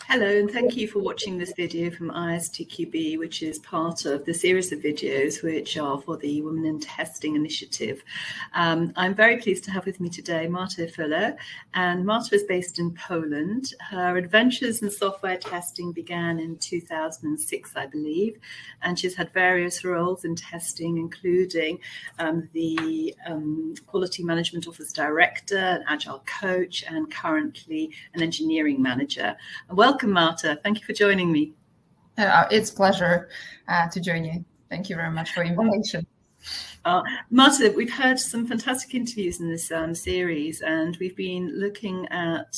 Hello, and thank you for watching this video from ISTQB, which is part of the series of videos which are for the Women in Testing Initiative. I'm very pleased to have with me today Marta Firlej, and Marta is based in Poland. Her adventures in software testing began in 2006, I believe, and she's had various roles in testing, including the Quality Management Office Director, an Agile Coach, and currently an Engineering Manager. Welcome, Marta. Thank you for joining me. It's a pleasure to join you. Thank you very much for the invitation. Marta, we've had some fantastic interviews in this series, and we've been looking at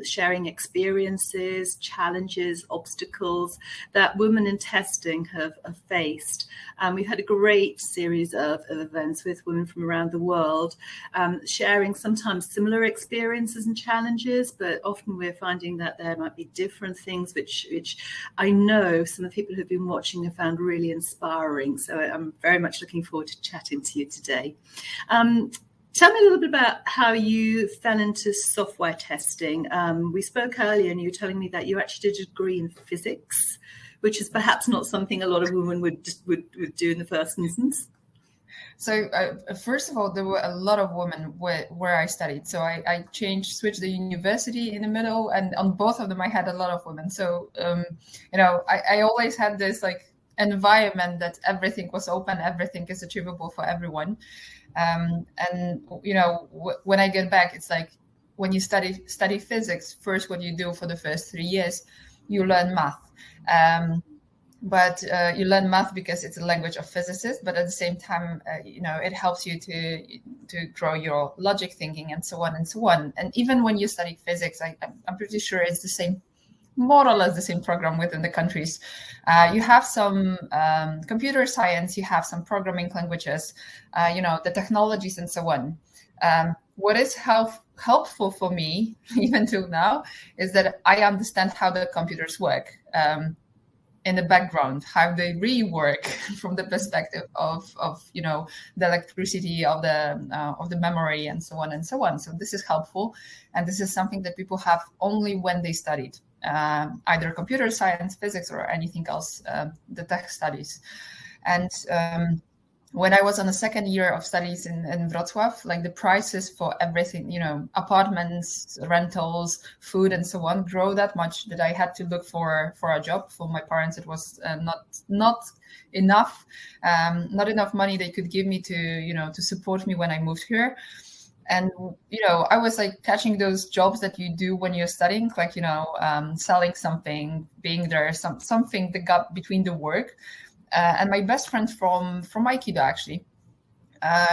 sharing experiences, challenges, obstacles that women in testing have faced. We've had a great series of events with women from around the world, sharing sometimes similar experiences and challenges, but often we're finding that there might be different things which I know some of the people who've been watching have found really inspiring. So I'm very much looking forward to chatting to you today. Tell me a little bit about how you fell into software testing. We spoke earlier and you were telling me that you actually did a degree in physics, which is perhaps not something a lot of women would do in the first instance. So first of all, there were a lot of women where I studied. So I switched the university in the middle, and on both of them I had a lot of women. So, I always had this environment that everything was open, everything is achievable for everyone. When I get back, it's like when you study physics, first what you do for the first 3 years, you learn math. But you learn math because it's a language of physicists, but at the same time, it helps you to grow your logic thinking and so on and so on. And even when you study physics, I'm pretty sure it's the same, more or less the same program within the countries. You have some computer science, you have some programming languages, the technologies and so on. What is helpful for me, even till now, is that I understand how the computers work in the background, how they really work from the perspective of the electricity of the memory and so on and so on. So this is helpful, and this is something that people have only when they studied either computer science, physics, or anything else, the tech studies. And when I was on the second year of studies in Wrocław, the prices for everything, apartments, rentals, food, and so on, grow that much that I had to look for a job. For my parents, it was not enough, not enough money they could give me to support me when I moved here. And, I was catching those jobs that you do when you're studying, selling something, being there, something, the gap between the work. And my best friend from Aikido, actually,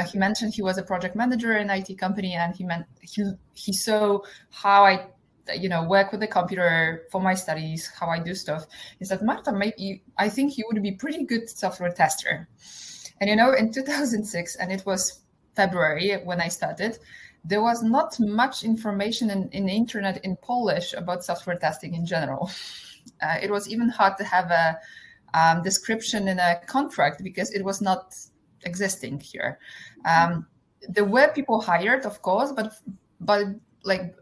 he mentioned he was a project manager in an IT company, and he saw how I, work with the computer for my studies, how I do stuff. He said, Marta, I think you would be pretty good software tester. And, in 2006, and it was February when I started, there was not much information in the internet in Polish about software testing in general. It was even hard to have a description in a contract because it was not existing here. There were people hired, of course, but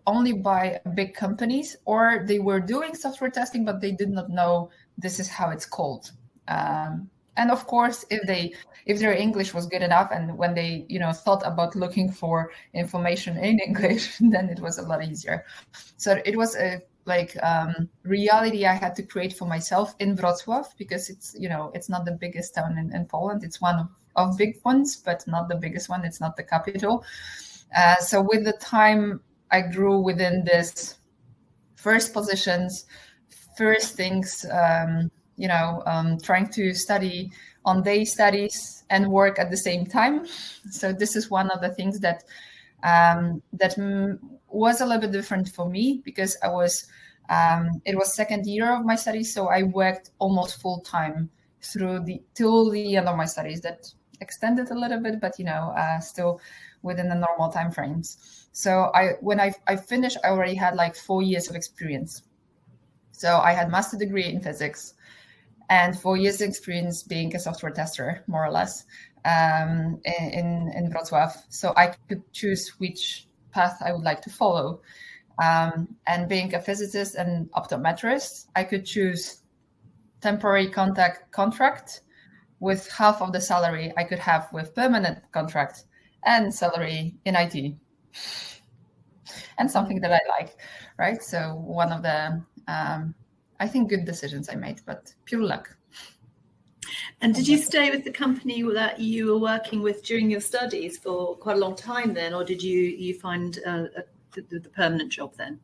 only by big companies, or they were doing software testing, but they did not know this is how it's called. And of course, if their English was good enough, and when they thought about looking for information in English, then it was a lot easier. So it was a reality I had to create for myself in Wrocław, because it's not the biggest town in Poland. It's one of big ones, but not the biggest one. It's not the capital. So with the time, I grew within this first positions, first things, trying to study on day studies and work at the same time. So this is one of the things that was a little bit different for me, because it was second year of my studies, so I worked almost full time till the end of my studies. That extended a little bit, but still within the normal time frames. So when I finished, I already had 4 years of experience. So I had master degree in physics and 4 years experience being a software tester, more or less, in Wrocław. So I could choose which path I would like to follow. And being a physicist and optometrist, I could choose temporary contract with half of the salary I could have with permanent contract and salary in IT. And something that I like, right? So one of the, I think, good decisions I made, but pure luck. And did you stay with the company that you were working with during your studies for quite a long time then, or did you find the permanent job then?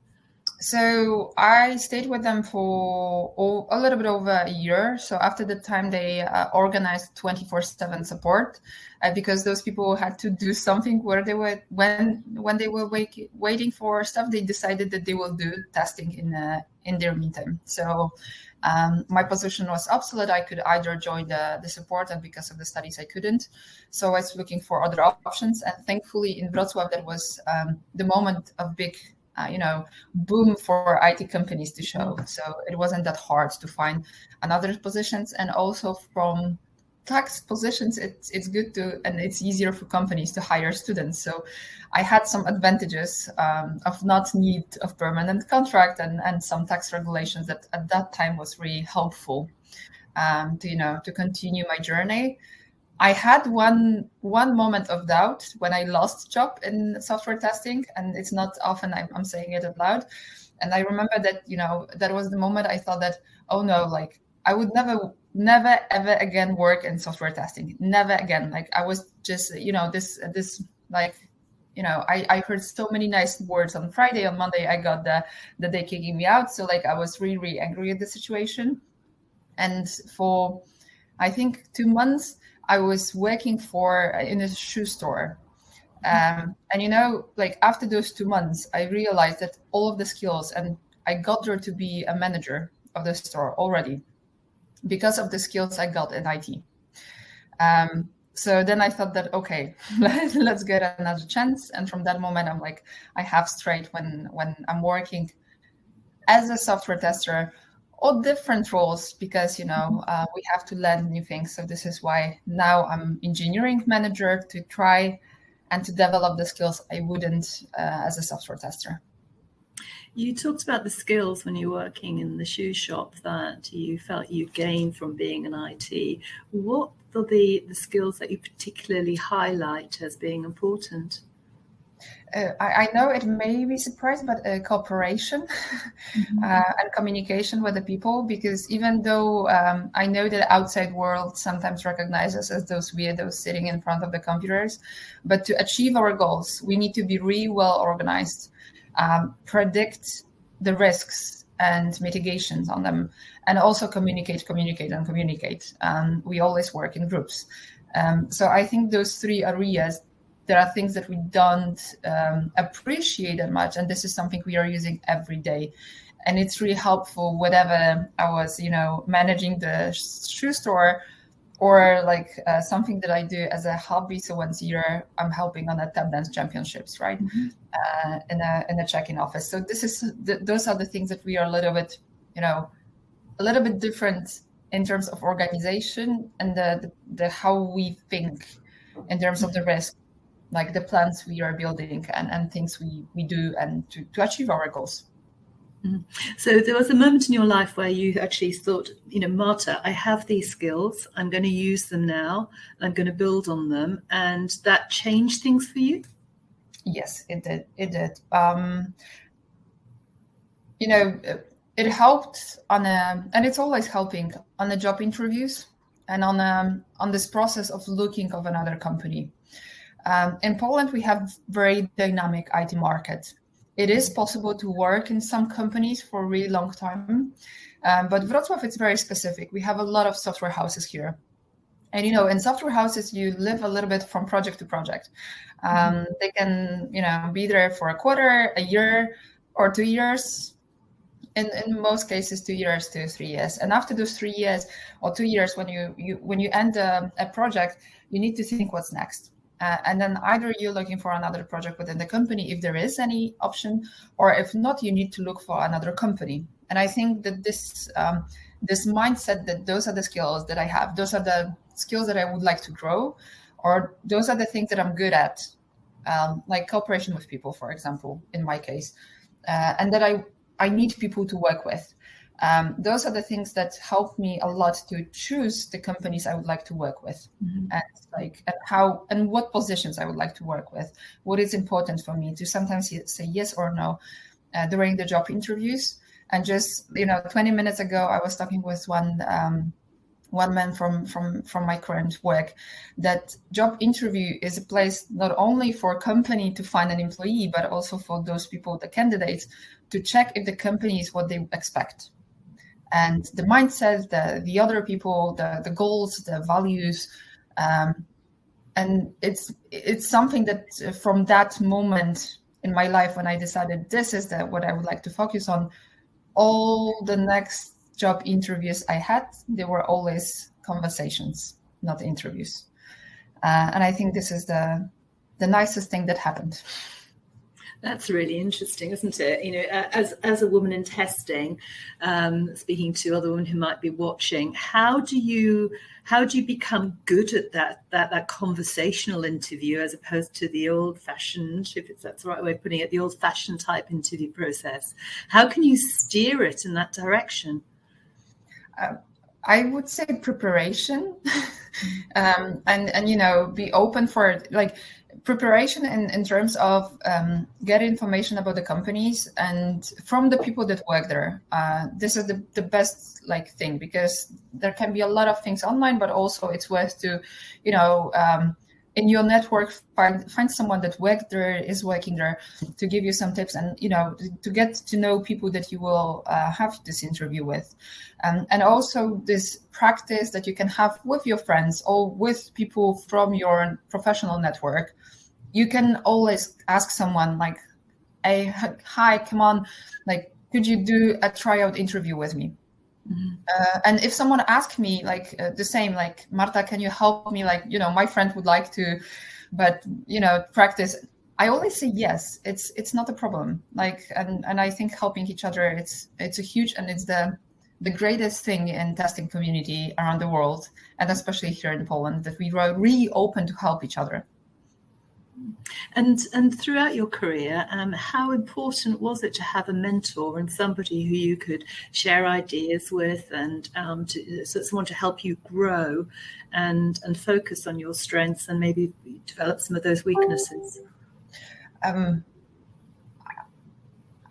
So I stayed with them for a little bit over a year. So after the time, they organized 24/7 support because those people had to do something where they were when they were waiting for stuff. They decided that they will do testing in their meantime. So my position was obsolete. I could either join the support, and because of the studies, I couldn't. So I was looking for other options, and thankfully in Wrocław, that was the moment of big boom for IT companies to show. So it wasn't that hard to find another positions, and also from tax positions, it's good to, and it's easier for companies to hire students. So I had some advantages of not need of permanent contract and some tax regulations that at that time was really helpful to continue my journey. I had one moment of doubt when I lost job in software testing, and it's not often I'm saying it out loud. And I remember that, that was the moment I thought that, oh no, like I would never ever again work in software testing, never again. Like I was just, this like, I heard so many nice words on Friday. On Monday, I got the day kicking me out. So like I was really, really angry at the situation. And for, I think 2 months, I was working in a shoe store. And, like after those 2 months, I realized that all of the skills, and I got there to be a manager of the store already because of the skills I got in IT. So then I thought that, okay, let's get another chance. And from that moment, I'm like, I have straight when I'm working as a software tester, all different roles, because we have to learn new things. So this is why now I'm engineering manager, to try and to develop the skills I wouldn't as a software tester. You talked about the skills when you're working in the shoe shop that you felt you gained from being an IT. What are the skills that you particularly highlight as being important? I know it may be surprised, but cooperation and communication with the people, because even though I know that the outside world sometimes recognizes us as those weirdos sitting in front of the computers, but to achieve our goals, we need to be really well organized, predict the risks and mitigations on them, and also communicate. We always work in groups. So I think those 3 areas, there are things that we don't appreciate that much. And this is something we are using every day. And it's really helpful whenever I was, managing the shoe store, or like something that I do as a hobby. So once a year, I'm helping on a tap dance championships, right? In a check-in office. So those are the things that we are a little bit different in terms of organization and the how we think in terms of the risk, like the plans we are building and things we do, and to achieve our goals. So there was a moment in your life where you actually thought, Marta, I have these skills, I'm going to use them now, I'm going to build on them, and that changed things for you? Yes, it did. It helped and it's always helping on the job interviews and on this process of looking of another company. In Poland, we have very dynamic IT market. It is possible to work in some companies for a really long time, but Wrocław, it's very specific. We have a lot of software houses here. And, in software houses, you live a little bit from project to project. They can, be there for a quarter, a year, or 2 years. In most cases, 2 years to 3 years. And after those 3 years or 2 years, when you end a project, you need to think what's next. And then either you're looking for another project within the company, if there is any option, or if not, you need to look for another company. And I think that this mindset, that those are the skills that I have, those are the skills that I would like to grow, or those are the things that I'm good at, like cooperation with people, for example, in my case. and that I need people to work with. Those are the things that help me a lot to choose the companies I would like to work with, and what positions I would like to work with, what is important for me to sometimes say yes or no during the job interviews. And just 20 minutes ago, I was talking with one man from my current work, that job interview is a place not only for a company to find an employee, but also for those people, the candidates, to check if the company is what they expect. And the mindset, the other people, the goals, the values, and it's something that from that moment in my life when I decided this is what I would like to focus on, all the next job interviews I had, they were always conversations, not interviews. And I think this is the nicest thing that happened. That's really interesting, isn't it? As a woman in testing, speaking to other women who might be watching, how do you become good at that conversational interview as opposed to the old-fashioned, if that's the right way of putting it, the old-fashioned type interview process? How can you steer it in that direction? I would say preparation, and be open for it. Like preparation in terms of get information about the companies and from the people that work there. This is the best thing, because there can be a lot of things online, but also it's worth to, in your network, find someone that is working there to give you some tips, and to get to know people that you will have this interview with, and also this practice that you can have with your friends or with people from your professional network. You can always ask someone like, "Hey, hi, come on, could you do a tryout interview with me?" Mm-hmm. And if someone asks me the same, Marta, can you help me? My friend would like to, but practice. I always say yes. It's not a problem. And I think helping each other, it's a huge, and it's the greatest thing in testing community around the world, and especially here in Poland, that we are really open to help each other. And throughout your career, how important was it to have a mentor and somebody who you could share ideas with, and someone to help you grow and focus on your strengths and maybe develop some of those weaknesses?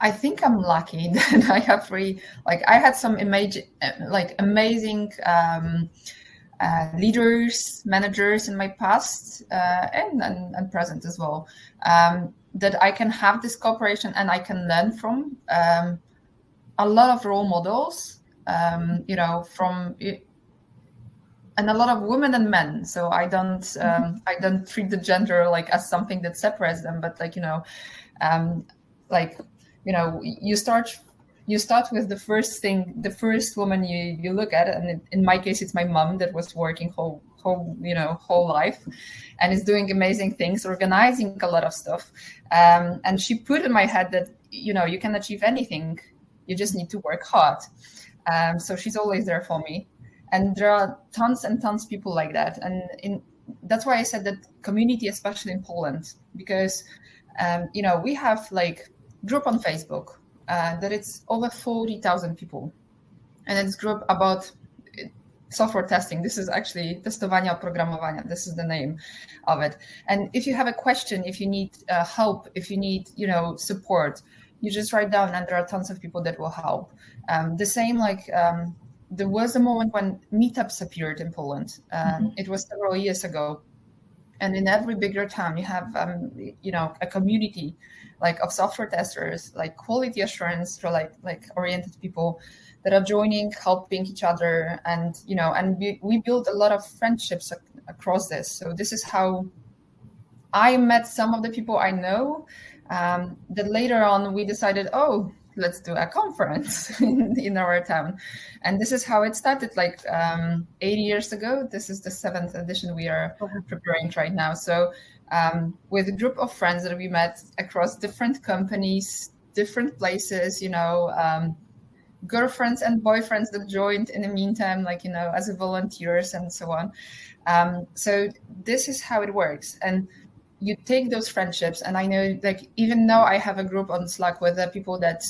I think I'm lucky that I have I had some amazing leaders, managers in my past and present as well, that I can have this cooperation and I can learn from a lot of role models, from and a lot of women and men. So I don't treat the gender as something that separates them, but you start with the first woman you look at, and in my case, it's my mom that was working whole life, and is doing amazing things, organizing a lot of stuff. And she put in my head that you can achieve anything, you just need to work hard. So she's always there for me, and there are tons and tons of people like that. And that's why I said that community, especially in Poland, because we have group on Facebook. That it's over 40,000 people, and it's group about software testing. This is actually testowania oprogramowania. This is the name of it. And if you have a question, if you need help, if you need support, you just write down, and there are tons of people that will help. The same there was a moment when meetups appeared in Poland. It was several years ago, and in every bigger town you have a community of software testers, quality assurance oriented people that are joining, helping each other, and we built a lot of friendships across this. So this is how I met some of the people I know, that later on we decided, let's do a conference in our town. And this is how it started 8 years ago. This is the 7th edition we are preparing right now. So with a group of friends that we met across different companies, different places, girlfriends and boyfriends that joined in the meantime, as volunteers and so on. So this is how it works. And you take those friendships, and I know, like, even though I have a group on Slack with the people that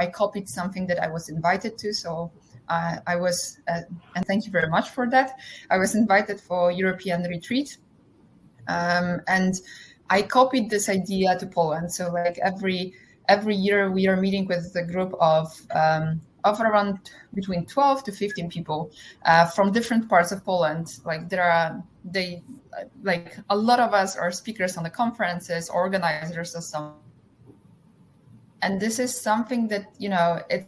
I copied something that I was invited to, so I was and thank you very much for that. I was invited for European retreat, and I copied this idea to Poland. So like every year we are meeting with a group of around between 12 to 15 people from different parts of Poland. Like like a lot of us are speakers on the conferences, organizers or something. And this is something that, it's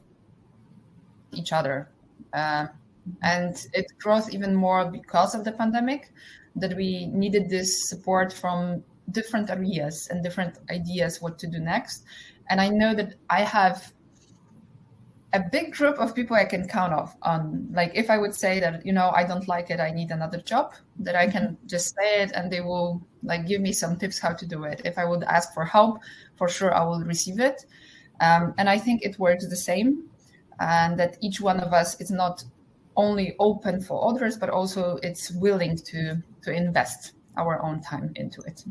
each other. And it grows even more because of the pandemic, that we needed this support from different areas and different ideas what to do next. And I know that I have a big group of people I can count on. Like if I would say that, I don't like it, I need another job, that I can just say it and they will like give me some tips how to do it. If I would ask for help, for sure I will receive it. And I think it works the same. And that each one of us is not only open for others, but also it's willing to invest our own time into it.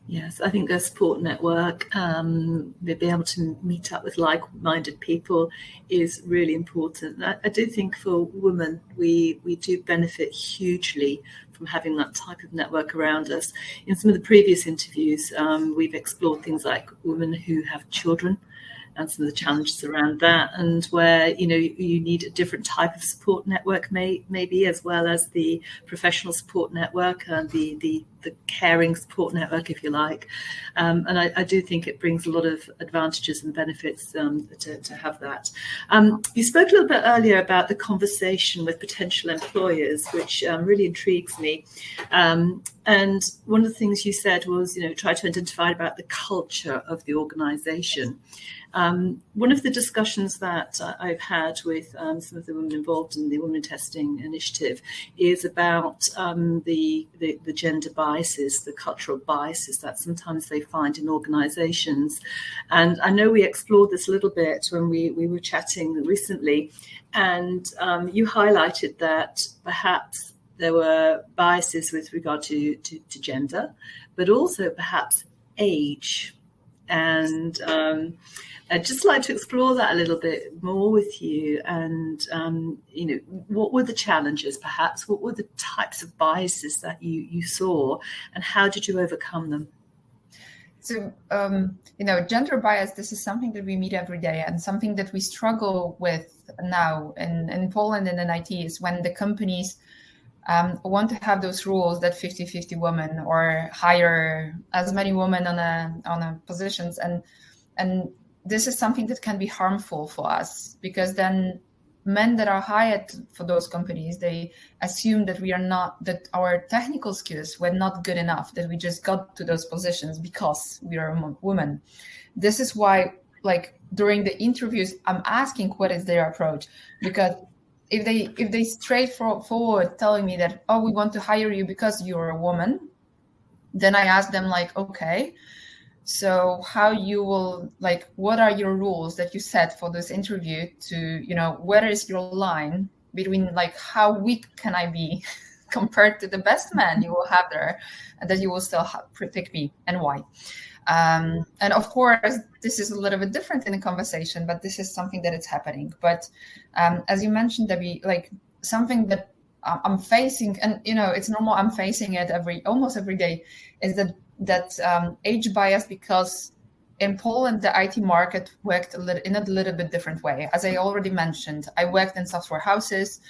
Yes, I think a support network, being able to meet up with like-minded people is really important. I do think for women, we do benefit hugely from having that type of network around us. In some of the previous interviews, we've explored things like women who have children and some of the challenges around that, and where you need a different type of support network, maybe, as well as the professional support network and the caring support network, if you like. And I do think it brings a lot of advantages and benefits to have that. You spoke a little bit earlier about the conversation with potential employers, which really intrigues me. And one of the things you said was, try to identify about the culture of the organization. One of the discussions that I've had with some of the women involved in the Women Testing Initiative is about the gender biases, the cultural biases that sometimes they find in organizations. And I know we explored this a little bit when we were chatting recently, and you highlighted that perhaps there were biases with regard to gender, but also perhaps age. And I'd just like to explore that a little bit more with you. And, what were the challenges, perhaps? What were the types of biases that you saw, and how did you overcome them? So, gender bias, this is something that we meet every day, and something that we struggle with now in Poland and in IT is when the companies want to have those rules that 50-50 women or hire as many women on a positions, and this is something that can be harmful for us, because then men that are hired for those companies, they assume that that our technical skills were not good enough, that we just got to those positions because we are women. This is why, like, during the interviews, I'm asking what is their approach, because if they straightforward telling me that, oh, we want to hire you because you're a woman, then I ask them, like, okay, so how you will, like, what are your rules that you set for this interview to, where is your line between, like, how weak can I be compared to the best man you will have there, and that you will still pick me, and why? And of course, this is a little bit different in the conversation, but this is something that is happening. But as you mentioned, Debbie, like, something that I'm facing, and it's normal, I'm facing it almost every day, is that age bias, because in Poland the IT market worked in a little bit different way. As I already mentioned, I worked in software houses.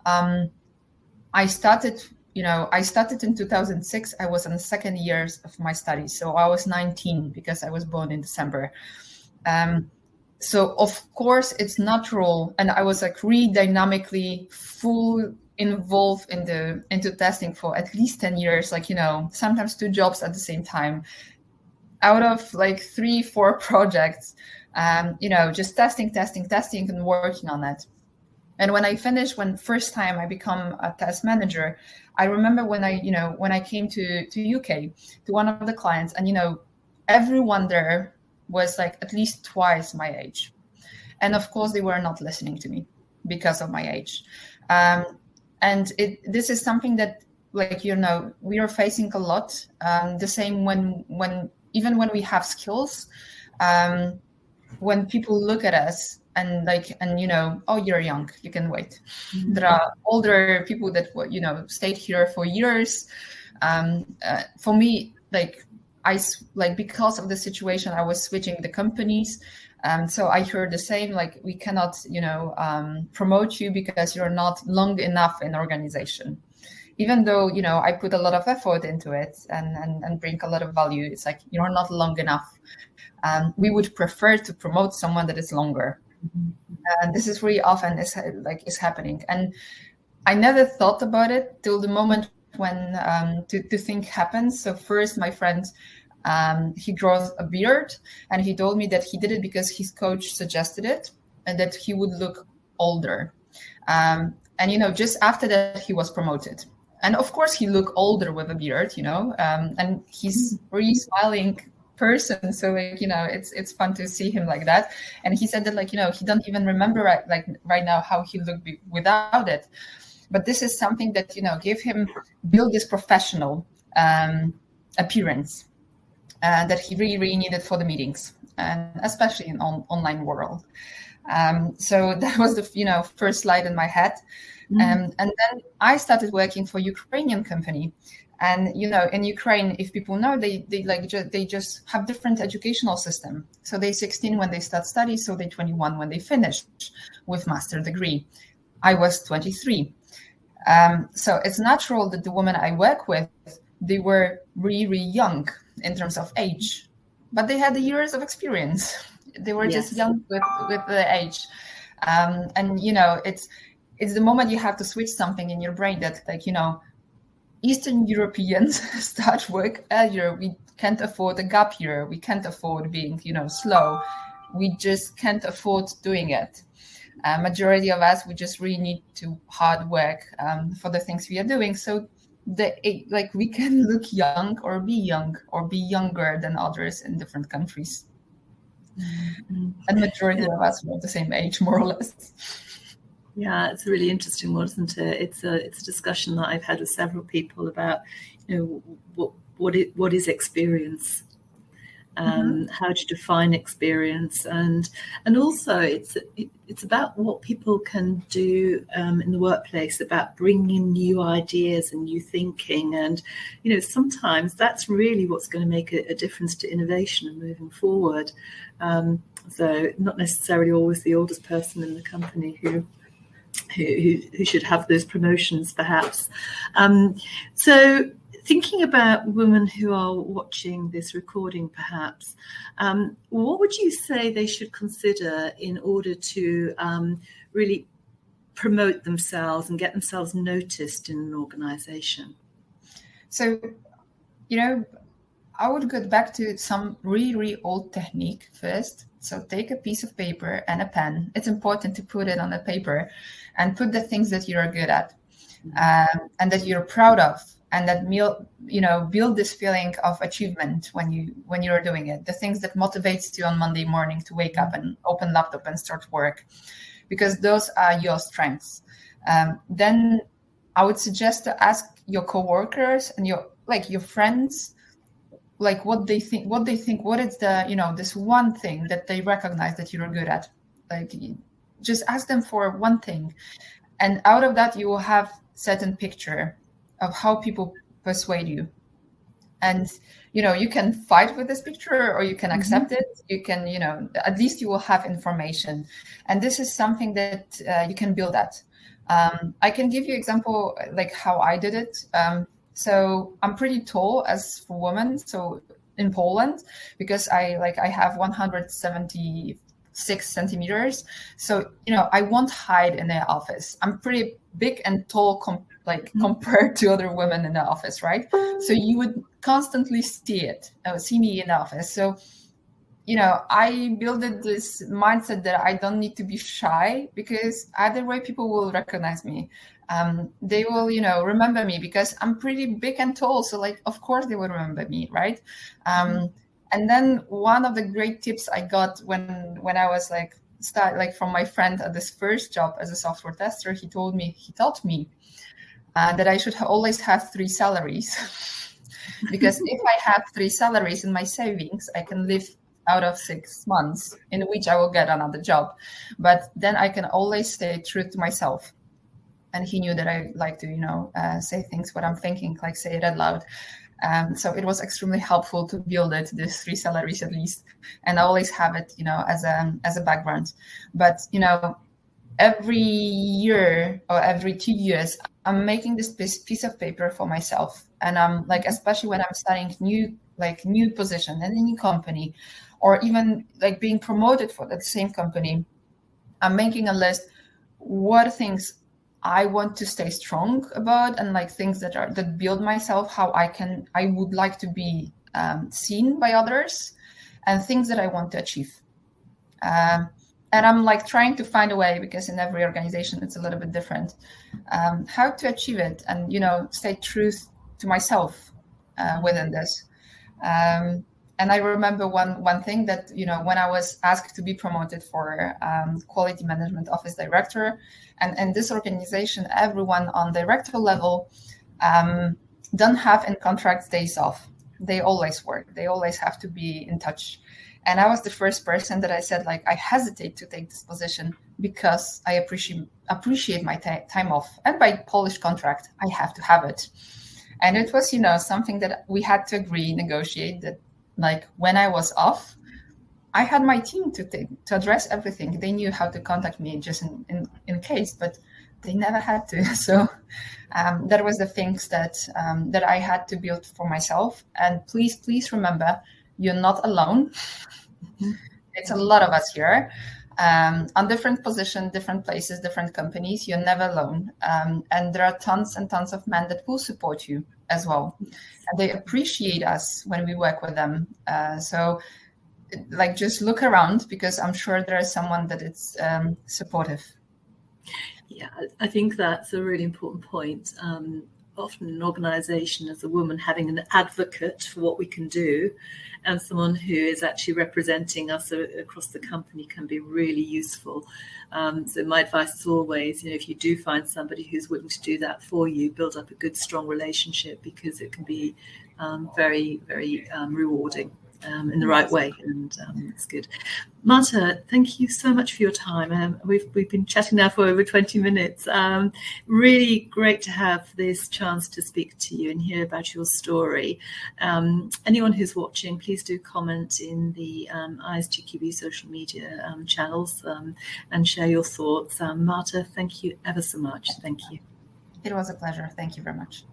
I started in 2006. I was in the second years of my studies, so I was 19 because I was born in December. So of course it's natural, and I was like really dynamically full involved into testing for at least 10 years, like, sometimes 2 jobs at the same time, out of like 3-4 projects, just testing and working on it. And when I finished, first time I become a test manager, I remember when I came to UK to one of the clients, and everyone there was like at least twice my age, and of course they were not listening to me because of my age. And this is something that like, we are facing a lot. The same when even when we have skills, when people look at us and like, and oh, you're young, you can wait. There are older people that stayed here for years. For me, because of the situation, I was switching the companies. So I heard the same, like, we cannot, promote you because you're not long enough in organization. Even though, I put a lot of effort into it and bring a lot of value, it's like, you're not long enough. We would prefer to promote someone that is longer. And this is really often is happening. And I never thought about it till the moment when the thing happens. So first, my friend, he grows a beard, and he told me that he did it because his coach suggested it and that he would look older. And just after that, he was promoted. And of course, he looked older with a beard, and he's really smiling person. So it's fun to see him like that. And he said that he don't even remember right now how he looked without it. But this is something that gave him build this professional appearance that he really, really needed for the meetings, and especially in online world. So that was the first slide in my head. And then I started working for Ukrainian company. And in Ukraine, if people know, they just have different educational system. So they're 16 when they start study, so they're 21 when they finish with master degree. I was 23. So it's natural that the women I work with, they were really, really young in terms of age, but they had the years of experience. They were just young with the age. And it's the moment you have to switch something in your brain that Eastern Europeans start work earlier. We can't afford a gap year. We can't afford being, slow. We just can't afford doing it. Majority of us, we just really need to hard work for the things we are doing. So we can look young or be younger than others in different countries. And majority of us are the same age, more or less. Yeah, it's a really interesting one, isn't it? It's a discussion that I've had with several people about, what is experience? How do you define experience? And also it's about what people can do in the workplace, about bringing new ideas and new thinking. And, sometimes that's really what's going to make a difference to innovation and moving forward. So not necessarily always the oldest person in the company who should have those promotions, perhaps. So thinking about women who are watching this recording, perhaps, what would you say they should consider in order to really promote themselves and get themselves noticed in an organization? So, I would go back to some really, really old technique first. So take a piece of paper and a pen. It's important to put it on the paper and put the things that you're good at and that you're proud of, and that build this feeling of achievement when you're doing it. The things that motivates you on Monday morning to wake up and open laptop and start work, because those are your strengths. Then I would suggest to ask your coworkers and your friends, what they think, what is the, this one thing that they recognize that you're good at. Just ask them for one thing. And out of that, you will have certain picture of how people persuade you. And, you can fight with this picture or you can accept it. You can, at least you will have information. And this is something that you can build at. I can give you example, how I did it. So I'm pretty tall as for women. So in Poland, because I have 176 centimeters. So, I won't hide in the office. I'm pretty big and tall compared to other women in the office, right? So you would constantly see me in the office. So, I built this mindset that I don't need to be shy, because either way people will recognize me. They will, remember me because I'm pretty big and tall. So of course they will remember me, right? And then one of the great tips I got when I was from my friend at this first job as a software tester, he taught me, that I should always have 3 salaries. Because if I have 3 salaries in my savings, I can live out of 6 months in which I will get another job. But then I can always stay true to myself. And he knew that I like to, say things what I'm thinking, like say it out loud. So it was extremely helpful to build it, these 3 salaries at least. And I always have it, as a background. But, every year or every 2 years, I'm making this piece of paper for myself. And I'm like, especially when I'm starting new position in a new company, or even like being promoted for that same company, I'm making a list what things I want to stay strong about, and like things that build myself, how I would like to be seen by others, and things that I want to achieve. And I'm like trying to find a way, because in every organization it's a little bit different, how to achieve it and, stay true to myself within this. And I remember one thing that, when I was asked to be promoted for quality management office director, and in this organization, everyone on director level don't have in contract days off. They always work. They always have to be in touch. And I was the first person that I said, like, I hesitate to take this position because I appreciate my time off. And by Polish contract, I have to have it. And it was, something that we had to negotiate that, like, when I was off, I had my team to address everything. They knew how to contact me just in case, but they never had to. So that was the things that I had to build for myself. And please remember, you're not alone. It's a lot of us here on different positions, different places, different companies. You're never alone. And there are tons and tons of men that will support you as well. And they appreciate us when we work with them. So like, just look around, because I'm sure there is someone that is supportive. Yeah, I think that's a really important point. Often in an organization, as a woman, having an advocate for what we can do and someone who is actually representing us across the company can be really useful. So my advice is always, if you do find somebody who's willing to do that for you, build up a good, strong relationship, because it can be very, very rewarding. In the right way, and it's good. Marta, thank you so much for your time. We've been chatting now for over 20 minutes. Really great to have this chance to speak to you and hear about your story. Anyone who's watching, please do comment in the ISGQB social media channels and share your thoughts. Marta, thank you ever so much. Thank you. It was a pleasure. Thank you very much.